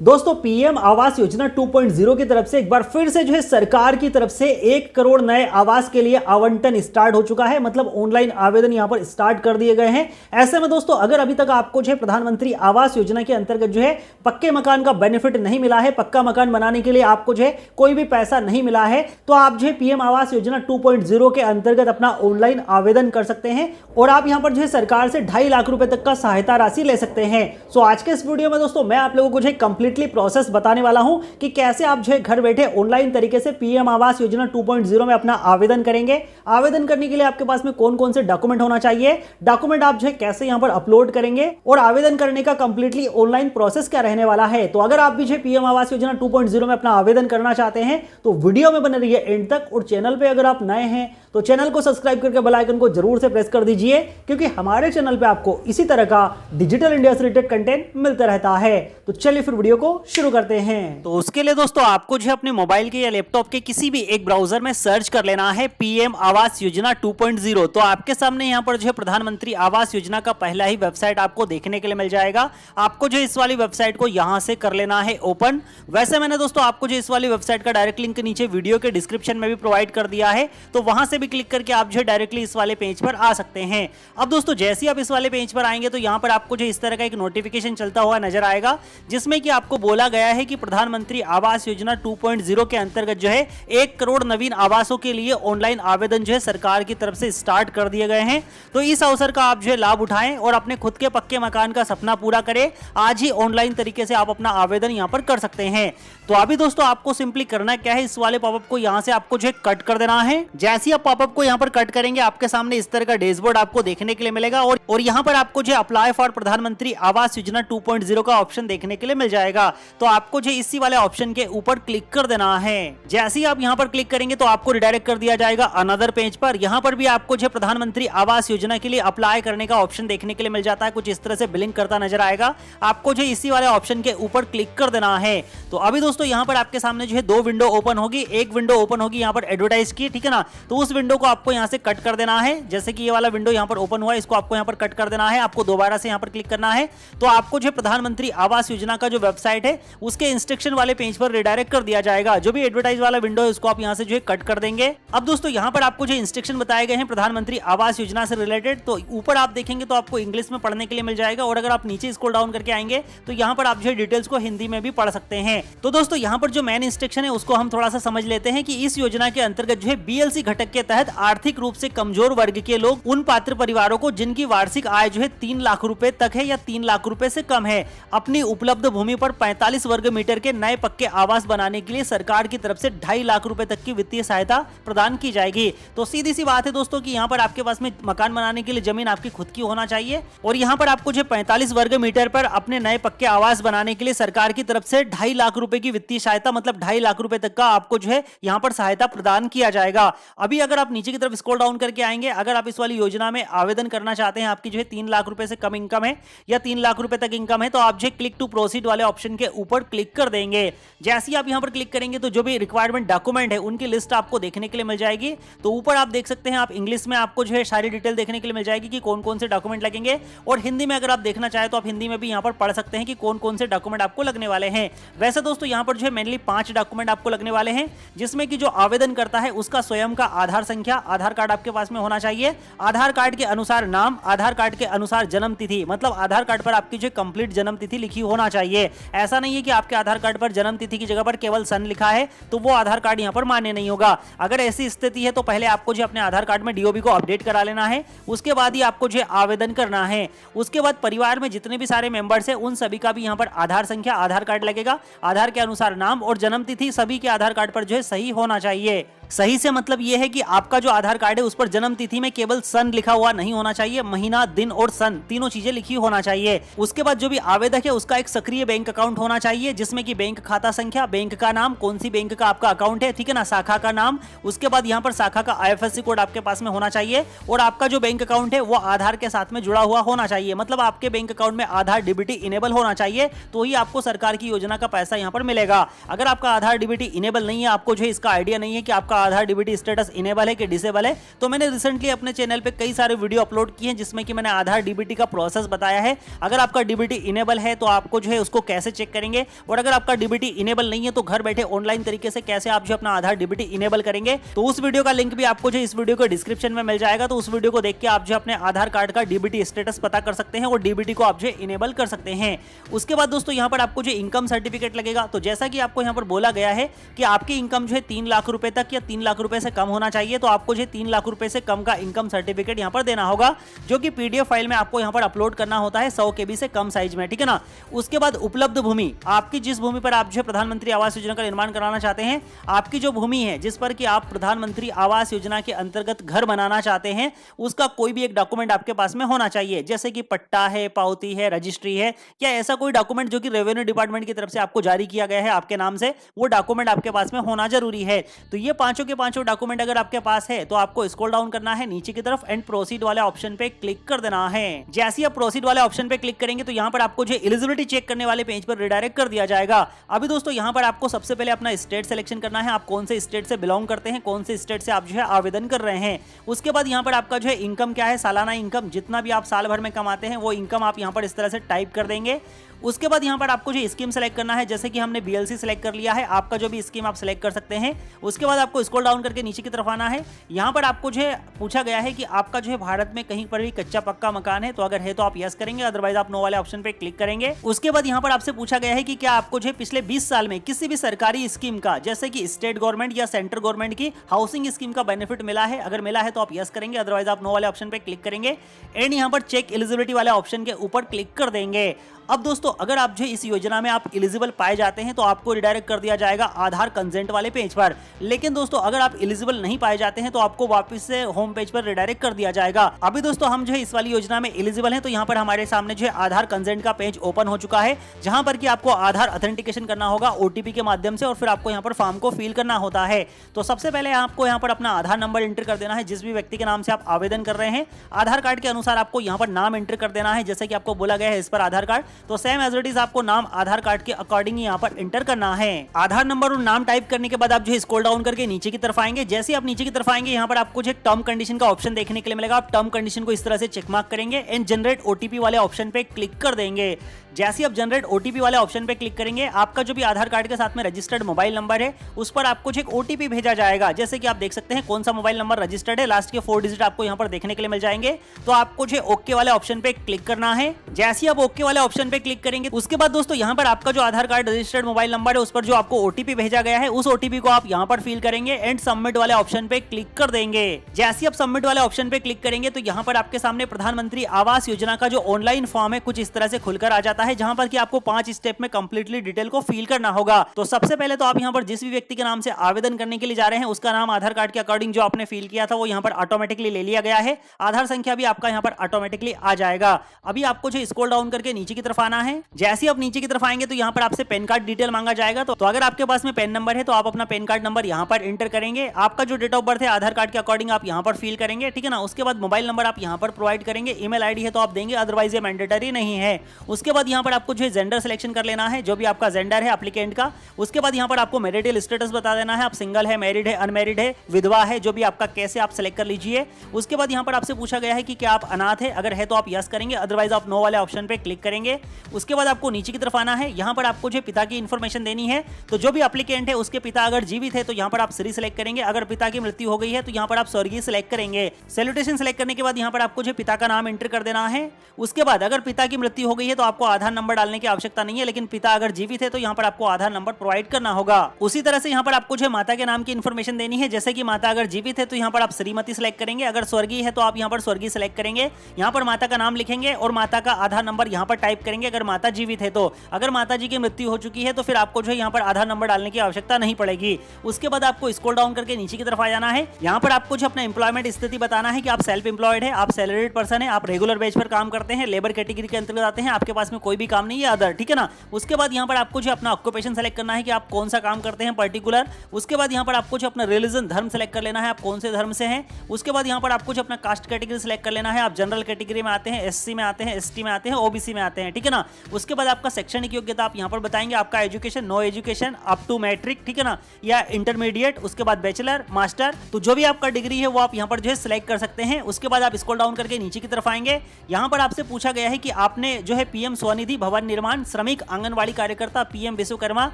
दोस्तों पीएम आवास योजना 2.0 की तरफ से एक बार फिर से जो है सरकार की तरफ से 1 करोड़ नए आवास के लिए आवंटन स्टार्ट हो चुका है। मतलब ऑनलाइन आवेदन यहां पर स्टार्ट कर दिए गए हैं। ऐसे में दोस्तों अगर अभी तक आपको जो है प्रधानमंत्री आवास योजना के अंतर्गत जो है पक्के मकान का बेनिफिट नहीं मिला है, पक्का मकान बनाने के लिए आपको जो है कोई भी पैसा नहीं मिला है, तो आप जो है पीएम आवास योजना 2.0 के अंतर्गत अपना ऑनलाइन आवेदन कर सकते हैं और आप यहां पर जो है सरकार से 2.5 लाख रुपए तक का सहायता राशि ले सकते हैं। सो आज के इस वीडियो में दोस्तों मैं आप लोगों को जो है कंप्लीटली प्रोसेस बताने वाला हूं कि कैसे आप जो है घर बैठे ऑनलाइन तरीके से पीएम आवास योजना 2.0 में अपना आवेदन करेंगे। आवेदन करने के लिए आपके पास में कौन कौन से डॉक्यूमेंट होना चाहिए, डॉक्यूमेंट आप जो है कैसे यहां पर अपलोड करेंगे और आवेदन करने का कंप्लीटली ऑनलाइन प्रोसेस क्या रहने वाला है। तो अगर आप भी जो है पीएम आवास योजना 2.0 में अपना आवेदन करना चाहते हैं तो वीडियो में बने रहिए एंड तक, और चैनल पे अगर आप नए हैं तो चैनल को सब्सक्राइब करके बेल आइकन को जरूर से प्रेस कर दीजिए, क्योंकि हमारे चैनल पे आपको इसी तरह का डिजिटल इंडिया से रिलेटेड कंटेंट मिलता रहता है। तो चलिए फिर वीडियो को शुरू करते हैं। तो उसके लिए दोस्तों आपको जो है अपने मोबाइल के या लैपटॉप के किसी भी एक ब्राउजर में सर्च कर लेना है पीएम आवास योजना 2.0। तो आपके सामने यहां पर जो है प्रधानमंत्री आवास योजना का पहला ही वेबसाइट आपको देखने के लिए मिल जाएगा। आपको जो इस वाली वेबसाइट को यहां से कर लेना है ओपन। वैसे मैंने दोस्तों आपको जो इस वाली वेबसाइट का डायरेक्ट लिंक नीचे वीडियो के डिस्क्रिप्शन में भी प्रोवाइड कर दिया है, तो वहां से भी क्लिक करके आप जो है डायरेक्टली इस वाले पेज पर आ सकते हैं। अब दोस्तों जैसे ही आप इस वाले पेज पर आएंगे तो यहां पर आपको जो इस तरह का एक नोटिफिकेशन चलता हुआ नजर आएगा, जिसमें कि आपको बोला गया है कि प्रधानमंत्री आवास योजना 2.0 के अंतर्गत जो है 1 करोड़ नवीन आवासों के लिए ऑनलाइन आवेदन जो है सरकार की तरफ से स्टार्ट कर दिए गए हैं। तो इस अवसर का आप जो है लाभ उठाएं और अपने खुद के पक्के मकान का सपना पूरा करें। आज ही ऑनलाइन तरीके से आप अपना आवेदन यहां पर कर सकते हैं। तो अभी दोस्तों आपको सिंपली करना क्या है, इस वाले पॉपअप को यहां से आपको जो है कट कर देना है। जैसे ही आप पॉपअप को यहां पर कट करेंगे आपके सामने इस तरह का डैशबोर्ड आपको देखने के लिए मिलेगा और यहां पर आपको जो अप्लाई फॉर प्रधानमंत्री आवास योजना 2.0 का ऑप्शन देखने के लिए मिल जाएगा। तो आपको जो इसी वाले ऑप्शन के ऊपर क्लिक कर देना है। जैसे ही आप यहां पर क्लिक करेंगे तो आपको रिडायरेक्ट कर दिया जाएगा अनदर पेज पर। यहां पर भी आपको जो प्रधानमंत्री आवास योजना के लिए अप्लाई करने का ऑप्शन देखने के लिए मिल जाता है। कुछ इस तरह से ब्लिंक करता नजर आएगा। आपको जो इसी वाले ऑप्शन के ऊपर क्लिक कर देना है। तो अभी दोस्तों यहां पर आपके सामने जो है 2 विंडो ओपन होगी। एक विंडो ओपन होगी यहां पर एडवर्टाइज की, ठीक है ना। तो उस विंडो को आपको यहां से कट कर देना है। जैसे कि ये वाला विंडो यहां पर ओपन हुआ है, इसको आपको यहां पर कट कर देना है। आपको दोबारा से यहां पर क्लिक करना है। तो आपको जो प्रधानमंत्री आवास योजना का जो वेबसाइट है उसके इंस्ट्रक्शन वाले पेज पर रिडायरेक्ट कर दिया जाएगा। जो भी एडवर्टाइज वाला विंडो है उसको आप यहां से जो है कट कर देंगे। अब दोस्तों यहां पर आपको जो इंस्ट्रक्शन बताए गए हैं प्रधानमंत्री आवास योजना से रिलेटेड, तो ऊपर आप देखेंगे तो आपको इंग्लिश में पढ़ने के लिए मिल जाएगा, और अगर आप नीचे स्क्रॉल डाउन करके आएंगे तो यहां पर आप जो है डिटेल्स को हिंदी में भी पढ़ सकते हैं। तो दोस्तों यहां पर जो मेन इंस्ट्रक्शन है उसको हम थोड़ा सा समझ लेते हैं कि इस योजना के अंतर्गत जो है बीएलसी घटक के तहत आर्थिक रूप से कमजोर वर्ग के लोग, उन पात्र परिवारों को जिनकी वार्षिक आय जो है 3 लाख रुपए तक है या 3 लाख रुपए से कम है, अपनी उपलब्ध भूमि पर 45 वर्ग मीटर के नए पक्के आवास बनाने के लिए सरकार की तरफ से 2.5 लाख रुपए तक की वित्तीय सहायता प्रदान की जाएगी। तो सीधी सी बात है दोस्तों कि यहाँ पर आपके पास में मकान बनाने के लिए जमीन आपकी खुद की होना चाहिए, और यहाँ पर आपको जो 45 वर्ग मीटर पर अपने नए पक्के आवास बनाने के लिए सरकार की तरफ से 2.5 लाख रुपए की वित्तीय सहायता, मतलब 2.5 लाख रुपए तक का आपको जो है यहाँ पर सहायता प्रदान किया जाएगा। अभी अगर आप नीचे की तरफ स्क्रॉल डाउन करके आएंगे, अगर आप इस वाली योजना में आवेदन करना चाहते हैं, आपकी जो है 3 लाख रुपए से कम इनकम है या 3 लाख रुपए तक इनकम है, तो आप जो क्लिक टू प्रोसीड वाले ऑप्शन के ऊपर क्लिक कर देंगे। जैसे ही आप यहां पर क्लिक करेंगे तो जो भी रिक्वायरमेंट डॉक्यूमेंट है उनकी लिस्ट आपको देखने के लिए मिल जाएगी। तो ऊपर आप देख सकते हैं, आप इंग्लिश में आपको जो है सारी डिटेल देखने के लिए मिल जाएगी कि कौन कौन से डॉक्यूमेंट लगेंगे, और हिंदी में अगर आप देखना चाहें तो आप हिंदी में भी यहां पर पढ़ सकते हैं कि कौन कौन से डॉक्यूमेंट आपको लगने वाले हैं। वैसे दोस्तों यहां पर जो है मेनली 5 डॉक्यूमेंट आपको लगने वाले हैं, जिसमें कि जो आवेदन करता है उसका स्वयं का आधार संख्या, आधार कार्ड आपके पास में होना चाहिए, आधार कार्ड के अनुसार नाम, आधार कार्ड के अनुसार जन्म तिथि, मतलब आधार कार्ड पर आपकी जो कंप्लीट जन्म तिथि लिखी होना चाहिए। ऐसा नहीं है कि आपके आधार कार्ड पर जन्म तिथि की जगह पर केवल सन लिखा है तो वो आधार कार्ड यहां पर मान्य नहीं होगा। अगर ऐसी स्थिति है तो पहले आपको जो अपने आधार कार्ड में डीओबी को अपडेट करा लेना है, उसके बाद ही आपको जो आवेदन करना है। उसके बाद परिवार में जितने भी सारे मेंबर्स हैं उन सभी का भी यहां पर आधार संख्या, आधार कार्ड लगेगा, आधार के अनुसार नाम और जन्म तिथि सभी के आधार कार्ड पर जो है सही होना चाहिए। सही से मतलब यह है कि आपका जो आधार कार्ड है उस पर जन्म तिथि में केवल सन लिखा हुआ नहीं होना चाहिए, महीना, दिन और सन तीनों चीजें लिखी होना चाहिए। उसके बाद जो भी आवेदक है उसका एक सक्रिय बैंक अकाउंट होना चाहिए, जिसमें कि बैंक खाता संख्या, बैंक का नाम, कौन सी बैंक का आपका अकाउंट है, ठीक है ना, शाखा का नाम, उसके बाद यहाँ पर शाखा का IFSC कोड आपके पास में होना चाहिए, और आपका जो बैंक अकाउंट है वो आधार के साथ में जुड़ा हुआ होना चाहिए। मतलब आपके बैंक अकाउंट में आधार डीबीटी इनेबल होना चाहिए, तो ही आपको सरकार की योजना का पैसा यहाँ पर मिलेगा। अगर आपका आधार डीबीटी इनेबल नहीं है, आपको जो है इसका आइडिया नहीं है कि आपका आधार डीबीटी स्टेटस इनेबल इनेबल है कि डिसेबल है। तो मैंने रिसेंटली अपने चैनल पे कई सारे वीडियो अपलोड किए हैं जिसमें कि मैंने आधार डीबीटी का प्रोसेस बताया है। अगर आपका डीबीटी इनेबल है तो आपको जो है उसको कैसे चेक करेंगे, और अगर आपका डीबीटी इनेबल नहीं है तो घर बैठे ऑनलाइन तरीके से कैसे आप जो अपना आधार डीबीटी इनेबल करेंगे, तो उस वीडियो का लिंक भी आपको जो इस वीडियो के डिस्क्रिप्शन में मिल जाएगा। तो उस वीडियो को देख के आप जो अपने आधार कार्ड का डीबीटी स्टेटस पता कर सकते हैं और डीबीटी को आप जो इनेबल कर सकते हैं। उसके बाद दोस्तों यहाँ पर आपको जो इनकम सर्टिफिकेट लगेगा, तो जैसा कि आपको यहाँ पर बोला गया है कि आपकी इनकम जो है 3 लाख रुपए तक या 3 लाख रुपए से कम होना चाहिए, तो आपको जो 3 लाख रुपए से कम का इनकम सर्टिफिकेट यहाँ पर देना होगा, जो कि पीडीएफ फाइल में आपको यहाँ पर अपलोड करना होता है 100 KB से कम साइज में, ठीक है ना। उसके बाद उपलब्ध भूमि, आपकी जिस भूमि पर आप जो प्रधानमंत्री आवास योजना का निर्माण कराना चाहते हैं, आपकी जो भूमि है जिस पर कि आप प्रधानमंत्री आवास योजना के अंतर्गत घर बनाना चाहते हैं, उसका कोई भी एक डॉक्यूमेंट आपके पास में होना चाहिए, जैसे कि पट्टा है, पावती है, रजिस्ट्री है, या ऐसा कोई डॉक्यूमेंट जो कि रेवेन्यू डिपार्टमेंट की तरफ से आपको जारी किया गया है आपके नाम से, वो डॉक्यूमेंट आपके पास में होना जरूरी है। तो ये पांचों के पांचों डॉक्यूमेंट अगर आपके पास है तो आपको स्क्रॉल डाउन करना है नीचे की तरफ एंड प्रोसीड वाले ऑप्शन पे क्लिक कर देना है। जैसे आप प्रोसीड वाले ऑप्शन पे क्लिक करेंगे तो यहाँ पर आपको जो एलिजिबिलिटी चेक करने वाले पेज पर रिडायरेक्ट कर दिया जाएगा। अभी दोस्तों यहाँ पर आपको सबसे पहले अपना स्टेट सिलेक्शन करना है, आप कौन से स्टेट से बिलोंग करते हैं, कौन से स्टेट से आप जो है आवेदन कर रहे हैं। उसके बाद यहाँ पर आपका जो है इनकम क्या है, सालाना इनकम, जितना भी आप साल भर में कमाते हैं वो इनकम आप यहाँ पर इस तरह से टाइप कर देंगे। उसके बाद यहाँ पर आपको जो स्कीम सेलेक्ट करना है, जैसे कि हमने बीएलसी सेलेक्ट कर लिया है, आपका जो भी स्कीम आप सेलेक्ट कर सकते हैं। उसके बाद आपको स्क्रॉल डाउन करके नीचे की तरफ आना है। यहाँ पर आपको जो है पूछा गया है कि आपका जो है भारत में कहीं पर भी कच्चा पक्का मकान है, तो अगर है तो आप यस करेंगे, अदरवाइज आप नो वाले ऑप्शन पे क्लिक करेंगे। उसके बाद यहाँ पर आपसे पूछा गया है कि क्या आपको जो है पिछले 20 साल में किसी भी सरकारी स्कीम का, जैसे कि स्टेट गवर्नमेंट या सेंट्रल गवर्नमेंट की हाउसिंग स्कीम का बेनिफिट मिला है, अगर मिला है तो आप यस करेंगे, अदरवाइज आप नो वाले ऑप्शन पे क्लिक करेंगे एंड यहाँ पर चेक एलिजिबिलिटी वाले ऑप्शन के ऊपर क्लिक कर देंगे। अब दोस्तों अगर आप जो इस योजना में आप एलिजिबल पाए जाते हैं तो आपको रिडायरेक्ट कर दिया जाएगा आधार कंसेंट वाले पेज पर। लेकिन दोस्तों अगर आप एलिजिबल नहीं पाए जाते हैं तो आपको वापस से होम पेज पर रिडायरेक्ट कर दिया जाएगा। अभी दोस्तों हम जो है इस वाली योजना में एलिजिबल हैं, तो यहाँ पर हमारे सामने जो है आधार कंसेंट का पेज ओपन हो चुका है, जहां पर कि आपको आधार ऑथेंटिकेशन करना होगा ओटीपी के माध्यम से, और फिर आपको यहाँ पर फॉर्म को फिल करना होता है। तो सबसे पहले आपको यहाँ पर अपना आधार नंबर एंटर कर देना है, जिस भी व्यक्ति के नाम से आप आवेदन कर रहे हैं। आधार कार्ड के अनुसार आपको यहाँ पर नाम एंटर कर देना है, जैसे कि आपको बोला गया है इस पर आधार कार्ड, तो सेम एज इट इज आपको नाम आधार कार्ड के अकॉर्डिंग यहाँ पर एंटर करना है। आधार नंबर और नाम टाइप करने के बाद आप जो है स्क्रॉल डाउन करके नीचे की तरफ आएंगे। जैसे आप नीचे की तरफ आएंगे यहाँ पर आपको जो टर्म कंडीशन का ऑप्शन देखने के लिए मिलेगा। आप टर्म कंडीशन को इस तरह से चेक मार्क करेंगे एंड जनरेट ओटीपी वाले ऑप्शन पे क्लिक कर देंगे। जैसे आप जनरेट ओटीपी वाले ऑप्शन पे क्लिक करेंगे, आपका जो भी आधार कार्ड के साथ में रजिस्टर्ड मोबाइल नंबर है उस पर आपको एक ओटीपी भेजा जाएगा। जैसे कि आप देख सकते हैं कौन सा मोबाइल नंबर रजिस्टर्ड है, लास्ट के 4 डिजिट आपको यहाँ पर देखने के लिए मिल जाएंगे। तो आपको जो ओके वाले ऑप्शन पे क्लिक करना है। जैसे आप ओके वाले ऑप्शन पे क्लिक करेंगे उसके बाद दोस्तों यहाँ पर आपका जो आधार कार्ड रजिस्टर्ड मोबाइल नंबर है उस पर जो आपको ओटीपी भेजा गया है उस ओटीपी को आप यहाँ पर फिल करेंगे एंड सबमिट वाले ऑप्शन पे क्लिक कर देंगे। जैसे आप सबमिट वाले ऑप्शन पे क्लिक करेंगे तो यहाँ पर आपके सामने प्रधानमंत्री आवास योजना का जो ऑनलाइन फॉर्म है कुछ इस तरह से खुलकर आ जाता है, जहां पर कि आपको 5 स्टेप में कंप्लीटली डिटेल को फिल करना होगा। तो सबसे पहले तो आप यहाँ पर जिस भी व्यक्ति के नाम से आवेदन करने के लिए जा रहे हैं उसका नाम आधार कार्ड के अकॉर्डिंग जो आपने फिल किया था वो यहाँ पर ऑटोमेटिकली ले लिया गया है। आधार संख्या भी आपका यहाँ पर ऑटोमेटिकली आ जाएगा। अभी आपको जो स्क्रॉल डाउन करके नीचे की तरफ आना है। जैसे आप नीचे की तरफ आएंगे तो यहाँ पर आपसे पैन कार्ड डिटेल मांगा जाएगा। तो अगर आपके पास में पैन नंबर है तो आप अपना पैन कार्ड नंबर यहाँ पर एंटर करेंगे। आपका जो डेट ऑफ बर्थ है आधार कार्ड के अकॉर्डिंग आप यहाँ पर फिल करेंगे, ठीक है ना। उसके बाद मोबाइल नंबर आप यहाँ पर प्रोवाइड करेंगे, ईमेल आईडी है तो आप देंगे, अदरवाइज ये मैंडेटरी नहीं है। उसके बाद यहाँ पर आपको जो है जेंडर सिलेक्शन कर लेना है, जो भी आपका जेंडर है एप्लीकेंट का। उसके बाद यहाँ पर आपको मैरिटल स्टेटस बता देना है, आप सिंगल है, मैरिड है, अनमैरिड है, विधवा है, जो भी आपका कैसे आप सिलेक्ट कर लीजिए। उसके बाद यहाँ पर आपसे पूछा गया है कि क्या आप अनाथ है, अगर है तो आप यस करेंगे, अदरवाइज आप नो वाले ऑप्शन पे क्लिक करेंगे। उसके बाद आपको नीचे की तरफ आना है। यहाँ पर आपको जो पिता की इंफॉर्मेशन देनी है, तो जो भी एप्लीकेंट है उसके पिता अगर जीवित है तो यहाँ पर आप श्री सिलेक्ट करेंगे, अगर पिता की मृत्यु हो गई है तो यहाँ पर आप स्वर्गीय सिलेक्ट करेंगे। सैल्यूटेशन सिलेक्ट करने के बाद यहाँ पर आपको जो पिता का नाम एंटर कर देना है। उसके बाद अगर पिता की मृत्यु हो गई है तो आपको आधार नंबर डालने की आवश्यकता नहीं है, लेकिन पिता अगर जीवित है तो यहाँ पर आपको आधार नंबर प्रोवाइड करना होगा। उसी तरह से यहाँ पर आपको जो माता के नाम की इंफॉर्मेशन देनी है, जैसे कि माता अगर जीवित है तो यहाँ पर आप श्रीमती सिलेक्ट करेंगे, अगर स्वर्गीय है तो आप यहाँ पर स्वर्गीय सिलेक्ट करेंगे। यहाँ पर माता का नाम लिखेंगे और माता का आधार नंबर यहाँ पर टाइप करेंगे अगर माता जीवित है तो। अगर माता जी की मृत्यु हो चुकी है तो फिर आपको जो यहाँ पर आधार नंबर डालने की आवश्यकता नहीं पड़ेगी। उसके बाद आपको स्क्रॉल डाउन करके नीचे की तरफ आ जाना है। यहाँ पर आपको जो अपना एम्प्लॉयमेंट स्थिति बताना है कि आप सेल्फ एम्प्लॉयड है, आप सैलरीड पर्सन है, आप रेगुलर बेस पर काम करते हैं, लेबर कैटेगरी के अंतर्गत आते हैं, आपके पास में कोई भी काम नहीं है, अदर, ठीक है ना। उसके बाद यहाँ पर आपको जो अपना ऑक्यूपेशन सेलेक्ट करना है कि आप कौन सा काम करते हैं पर्टिकुलर। उसके बाद यहाँ पर आपको जो अपना रिलीजन, धर्म सेलेक्ट कर लेना है, आप कौन से धर्म से हैं। उसके बाद यहाँ पर आपको जो अपना कास्ट कैटेगरी सेलेक्ट कर लेना है, आप जनरल कैटेगरी में आते हैं, एससी में आते हैं, एसटी में आते हैं, ओबीसी में आते हैं, ठीक है ना। उसके बाद आपका शैक्षणिक योग्यता आप यहाँ पर बताएंगे, आपका education, no education, up to matric, ठीक है ना, या इंटरमीडिएट, उसके बाद बैचलर, मास्टर, तो जो भी आपका डिग्री है वो आप यहाँ पर जो है सिलेक्ट कर सकते हैं। उसके बाद आप स्क्रॉल डाउन करके नीचे की तरफ आएंगे। यहाँ पर आपसे पूछा गया है कि आपने जो है पीएम स्वनिधि, भवन निर्माण, श्रमिक, आंगनवाड़ी कार्यकर्ता, पीएम विश्वकर्मा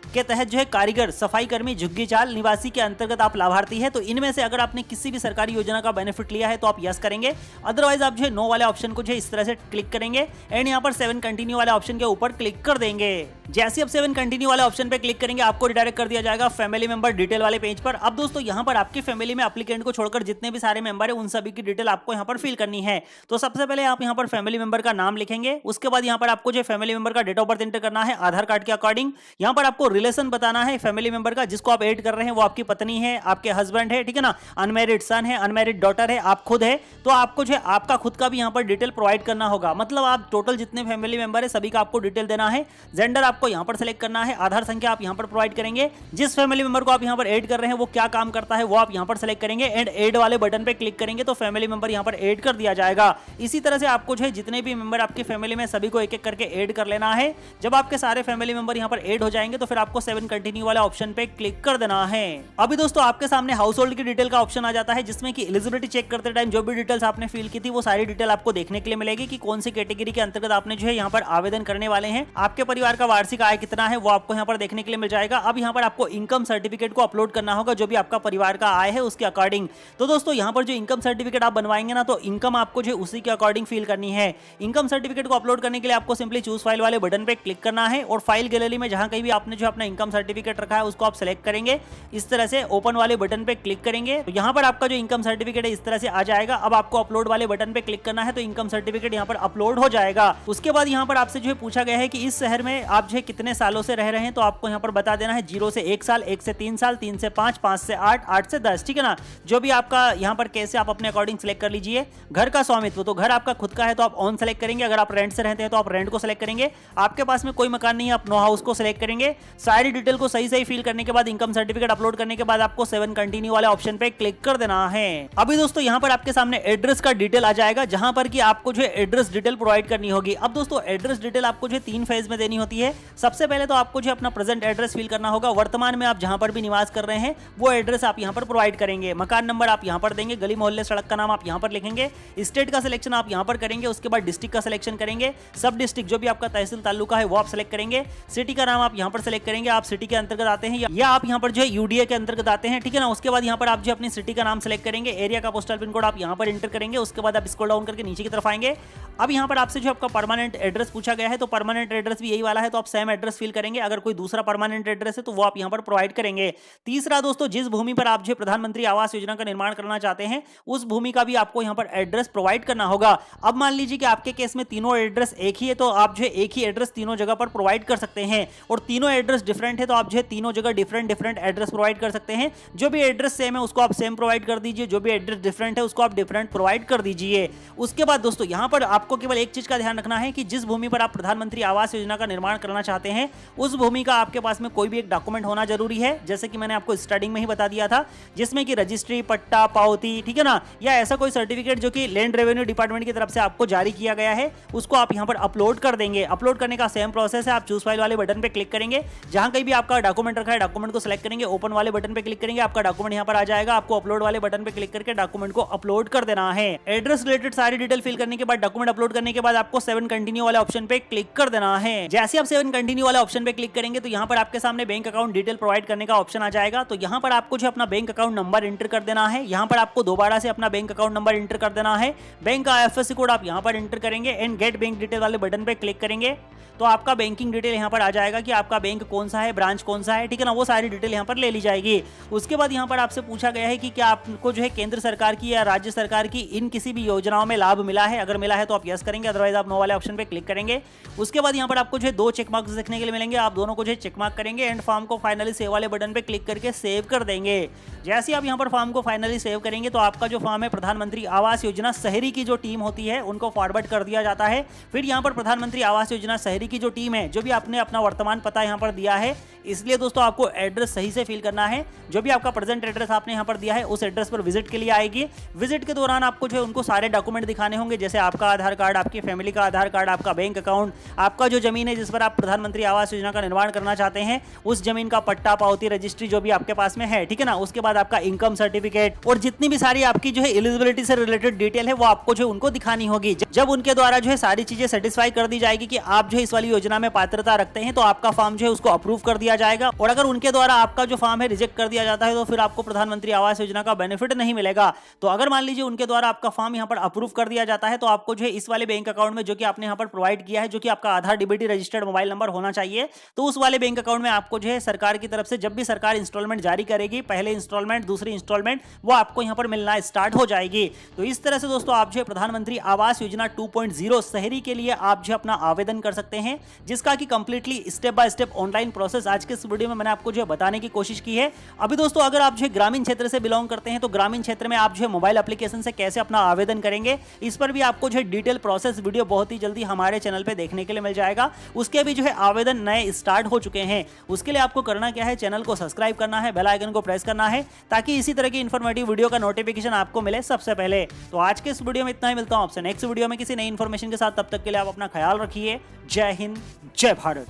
के तहत जो है कारीगर, सफाई कर्मी, झुग्गी चाल निवासी के अंतर्गत आप लाभार्थी है। तो इनमें से अगर आपने किसी भी सरकारी योजना का बेनिफिट लिया है तो आप यस करेंगे, अदरवाइज आप जो है नो वाले ऑप्शन को जो है इस तरह से क्लिक करेंगे एंड यहाँ पर 7 कंटिन्यू वाले ऑप्शन के ऊपर क्लिक कर देंगे। जैसे आप 7 कंटिन्यू वाले ऑप्शन पे क्लिक करेंगे आपको रिडायरेक्ट कर दिया जाएगा फैमिली मेंबर डिटेल वाले पेज पर। अब दोस्तों यहाँ पर आपकी फैमिली में एप्लीकेंट को छोड़कर जितने भी सारे मेंबर है उन सभी की डिटेल आपको यहाँ पर फिल करनी है। तो सबसे पहले आप यहाँ पर फैमिली मेंबर का नाम लिखेंगे। उसके बाद यहाँ पर आपको जो फैमिली मेंबर का डेट ऑफ बर्थ एंटर करना है आधार कार्ड के अकॉर्डिंग। यहाँ पर आपको रिलेशन बताना है फैमिली मेंबर का, जिसको आप ऐड कर रहे हैं वो आपकी पत्नी है, आपके हस्बैंड है, ठीक है ना, अनमैरिड सन है, अनमैरिड डॉटर है, आप खुद है। तो आपको जो है आपका खुद का भी यहाँ पर डिटेल प्रोवाइड करना होगा, मतलब आप टोटल जितने फैमिली मेंबर है सभी का आपको डिटेल देना है। जेंडर आपको यहाँ पर सेलेक्ट करना है, आधार संख्या आप यहाँ पर प्रोवाइड करेंगे, जिस फैमिली मेंबर को आप यहाँ पर ऐड कर रहे हैं वो क्या काम करता है वो आप यहाँ पर सेलेक्ट करेंगे एंड ऐड वाले बटन पे क्लिक करेंगे तो फैमिली मेंबर यहाँ पर ऐड कर दिया जाएगा। इसी तरह से आपको जो है जितने भी मेंबर आपकी फैमिली में सभी को एक एक करके ऐड कर लेना है। जब आपके सारे फैमिली मेंबर यहाँ पर ऐड हो जाएंगे तो फिर आपको 7 कंटिन्यू वाले ऑप्शन पे क्लिक कर देना है। अभी दोस्तों आपके सामने हाउस होल्ड की डिटेल का ऑप्शन आ जाता है, जिसमें कि एलिजिबिलिटी चेक करते टाइम जो भी डिटेल्स आपने फिल की थी वो सारी डिटेल आपको देखने के लिए मिलेगी कि कौन सी कैटेगरी के अंतर्गत आपने जो है यहाँ पर आवेदन करने वाले हैं। आपके परिवार का वार्षिक आय कितना है वो आपको यहाँ पर देखने के लिए मिल जाएगा। अब यहाँ पर आपको इनकम सर्टिफिकेट को अपलोड करना होगा जो भी आपका परिवार का आय है उसके अकॉर्डिंग। तो दोस्तों यहाँ पर जो इनकम सर्टिफिकेट आप बनवाएंगे ना तो इनकम आपको जो उसी के अकॉर्डिंग फिल करनी है। इनकम सर्टिफिकेट को अपलोड करने के लिए आपको सिंपली चूज फाइल वाले बटन पे क्लिक करना है और फाइल गैलरी में जहां कहीं भी आपने जो अपना इनकम सर्टिफिकेट रखा है उसको आप सिलेक्ट करेंगे। इस तरह से ओपन वाले बटन पे क्लिक करेंगे तो यहाँ पर आपका जो इनकम सर्टिफिकेट है इस तरह से आ जाएगा। अब आपको अपलोड वाले बटन पे क्लिक करना है तो इनकम सर्टिफिकेट यहाँ पर अपलोड हो जाएगा। उसके बाद यहाँ पर आपसे जो है पूछा गया है कि इस शहर में आप जो है कितने सालों से रह रहे हैं, तो आपको यहाँ पर बता देना है 0 से 1 साल, 1 से 3 साल, 3 से 5, 5 से 8, 8 से 10, ठीक है ना। जो भी आपका यहाँ पर कैसे आप अपने अकॉर्डिंग सेलेक्ट कर लीजिए। घर का स्वामित्व, तो घर आपका खुद का है तो आप ऑन सेलेक्ट करेंगे, अगर आप रेंट से रहते हैं तो आप रेंट को सेलेक्ट करेंगे। आपके पास में कोई मकान नहीं है आप नो हाउस को सेलेक्ट करेंगे। सारी डिटेल को सही सही फिल करने के बाद इनकम सर्टिफिकेट अपलोड करने के बाद आपको 7 कंटिन्यू वाले ऑप्शन पे क्लिक कर देना है। अभी दोस्तों यहाँ पर आपके सामने एड्रेस का डिटेल आ जाएगा, जहां पर कि आपको जो है एड्रेस डिटेल प्रोवाइड करनी होगी। अब दोस्तों एड्रेस डिटेल आपको जो है 3 फेज में देनी होती है। सबसे पहले तो आपको जो अपना प्रेजेंट एड्रेस फिल करना होगा, वर्तमान में आप जहां पर भी निवास कर रहे हैं वो एड्रेस आप यहां पर प्रोवाइड करेंगे। मकान नंबर आप यहां पर देंगे, गली मोहल्ले सड़क का नाम आप यहां पर लिखेंगे, स्टेट का सिलेक्शन आप यहां पर करेंगे, उसके बाद डिस्ट्रिक्ट का सिलेक्शन करेंगे, सब डिस्ट्रिक्ट जो भी आपका तहसील तालुका है वो आप सेलेक्ट करेंगे, सिटी का नाम आप यहां पर सेलेक्ट करेंगे, आप सिटी के अंतर्गत आते हैं या आप यहां पर जो है यूडीए के अंतर्गत आते हैं, ठीक है ना। उसके बाद यहां पर आप जो अपनी सिटी का नाम सेलेक्ट करेंगे, एरिया का पोस्टल पिन कोड आप यहां पर एंटर करेंगे, उसके बाद आप स्क्रॉल डाउन करके नीचे की तरफ आएंगे। अब यहां पर आपसे जो आपका परमानेंट एड्रेस पूछा गया है तो परमानेंट एड्रेस भी यही वाला है तो आप सेम एड्रेस फिल करेंगे। अगर कोई दूसरा परमानेंट एड्रेस है तो वो आप यहां पर प्रोवाइड करेंगे। तीसरा दोस्तों, जिस भूमि पर आप जो प्रधानमंत्री आवास योजना का निर्माण करना चाहते हैं उस भूमि का भी आपको यहां पर एड्रेस प्रोवाइड करना होगा। अब मान लीजिए कि आपके केस में तीनों एड्रेस एक ही है तो आप जो है एक ही एड्रेस तीनों जगह पर प्रोवाइड कर सकते हैं, और तीनों एड्रेस डिफरेंट है तो आप जो है तीनों जगह डिफरेंट एड्रेस प्रोवाइड कर सकते हैं। जो भी एड्रेस सेम है उसको आप सेम प्रोवाइड कर दीजिए, जो भी एड्रेस डिफरेंट है उसको आप डिफरेंट प्रोवाइड कर दीजिए। उसके बाद दोस्तों यहां पर आपको केवल एक चीज का ध्यान रखना है कि जिस भूमि पर आप प्रधानमंत्री आवास योजना का निर्माण करना चाहते हैं उस भूमि का आपके पास में कोई भी एक डॉक्यूमेंट होना जरूरी है, जैसे कि मैंने आपको स्टार्टिंग में ही बता दिया था, जिसमें कि रजिस्ट्री, पट्टा, पावती, ठीक है ना, या ऐसा कोई सर्टिफिकेट जो कि लैंड रेवेन्यू डिपार्टमेंट की तरफ से आपको जारी किया गया है उसको आप यहां पर अपलोड कर देंगे। अपलोड करने का सेम प्रोसेस है, आप चूज फाइल वाले बटन पे क्लिक करेंगे, जहां कहीं भी आपका डॉक्यूमेंट रखा है डॉक्यूमेंट को सिलेक्ट करेंगे, ओपन वाले बटन पे क्लिक करेंगे, आपका डॉक्यूमेंट यहां पर आ जाएगा। आपको अपलोड वाले बटन पे क्लिक करके डॉक्यूमेंट को अपलोड कर देना है। एड्रेस रिलेटेड सारी डिटेल फिल करने के बाद डॉक्यूमेंट अपलोड करने के बाद आपको 7 कंटिन्यू वाले ऑप्शन पे क्लिक कर देना है। जैसे आप 7 कंटिन्यू वाले ऑप्शन पे क्लिक करेंगे तो यहां पर आपके सामने बैंक अकाउंट डिटेल प्रोवाइड करने का ऑप्शन आ जाएगा। तो यहां पर आपको जो अपना बैंक अकाउंट नंबर एंटर कर देना है, यहां पर आपको दोबारा से अपना बैंक अकाउंट नंबर एंटर कर देना है, बैंक का आईएफएससी कोड आप यहां पर एंटर करेंगे एंड गेट बैंक डिटेल वाले बटन पे क्लिक करेंगे तो आपका बैंकिंग डिटेल यहां पर आ जाएगा कि आपका बैंक कौन सा है, ब्रांच कौन सा है, ठीक है ना, वो सारी डिटेल यहां पर ले ली जाएगी। उसके बाद यहां पर आपसे पूछा गया है कि क्या आपको जो है केंद्र सरकार की या राज्य सरकार की इन किसी भी योजनाओं में लाभ मिला है, अगर मिला है तो आप यस करेंगे, अदरवाइज आप नो वाले ऑप्शन पे क्लिक करेंगे। उसके बाद यहां पर आपको जो है 2 चेक मार्क्स देखने के लिए मिलेंगे, आप दोनों को जो चेक मार्क करेंगे एंड फॉर्म को फाइनली सेव वाले बटन पे क्लिक करके सेव कर देंगे। जैसे ही आप यहाँ पर फॉर्म को फाइनली सेव करेंगे तो आपका जो फॉर्म है प्रधानमंत्री आवास योजना शहरी की जो टीम होती है उनको फॉरवर्ड कर दिया जाता है। फिर यहाँ पर प्रधानमंत्री आवास योजना शहरी की जो टीम है, जो भी आपने अपना वर्तमान पता यहाँ पर दिया है, इसलिए दोस्तों आपको एड्रेस सही से फिल करना है। जो भी आपका प्रेजेंट एड्रेस आपने यहाँ पर दिया है उस एड्रेस पर विजिट के लिए आएगी। विजिट के दौरान आपको जो है उनको सारे डॉक्यूमेंट दिखाने होंगे, जैसे आपका आधार कार्ड, आपकी फैमिली का आधार कार्ड, आपका बैंक अकाउंट, आपका जो जमीन है जिस पर आप प्रधानमंत्री आवास योजना का निर्माण करना चाहते हैं उस जमीन का पट्टा, पावती, रजिस्ट्री जो भी आपके पास में है, ठीक है ना। उसके बाद आपका इनकम सर्टिफिकेट और जितनी भी सारी आपकी जो है एलिजिबिलिटी से रिलेटेड डिटेल है वो आपको जो उनको दिखानी होगी। जब उनके द्वारा जो है सारी चीजें सेटिस्फाई कर दी जाएगी कि आप जो है इस वाली योजना में पात्रता रखते हैं तो आपका फॉर्म जो है उसको अप्रूव कर दिया जाएगा। और अगर उनके द्वारा आपका जो फॉर्म है रिजेक्ट कर दिया जाता है तो फिर आपको प्रधानमंत्री आवास योजना का बेनिफिट नहीं मिलेगा। तो अगर मान लीजिए उनके द्वारा आपका फॉर्म यहाँ पर अप्रूव कर दिया जाता है तो आपको जो है इस वाले बैंक अकाउंट में जो कि आपने यहाँ पर प्रोवाइड किया है, जो कि आपका आधार डीबीटी रजिस्टर्ड मोबाइल नंबर होना चाहिए, तो उस वाले बैंक अकाउंट में आपको जो है सरकार की तरफ से जब भी सरकार इंस्टॉलमेंट जारी करेगी, पहले इंस्टॉलमेंट, दूसरी इंस्टॉलमेंट, वो आपको यहाँ पर मिलना स्टार्ट हो जाएगी। तो इस तरह से दोस्तों आप जो है प्रधानमंत्री आवास योजना 2.0 शहरी के लिए आप जो अपना आवेदन कर सकते हैं, जिसका कि completely step by step online process आज के इस वीडियो में मैंने आपको जो है बताने की कोशिश की है। अभी दोस्तों अगर आप जो है ग्रामीण क्षेत्र से बिलोंग करते हैं तो ग्रामीण क्षेत्र में आप जो है मोबाइल एप्लीकेशन से कैसे अपना आवेदन करेंगे, इस पर भी आपको जो है डिटेल प्रोसेस वीडियो बहुत ही जल्दी हमारे चैनल पे देखने के लिए मिल जाएगा। उसके भी जो है आवेदन नए स्टार्ट हो चुके हैं। उसके लिए आपको करना क्या है, चैनल को सब्सक्राइब करना है, बेल आइकन को प्रेस करना है ताकि इसी तरह की इंफॉर्मेटिव वीडियो का नोटिफिकेशन आपको मिले सबसे पहले। तो आज के इस वीडियो में इतना ही, मिलता हूं आपसे नेक्स्ट वीडियो में किसी नई इंफॉर्मेशन के साथ। तब तक के लिए आप अपना ख्याल रखिए। जय हिंद, जय भारत।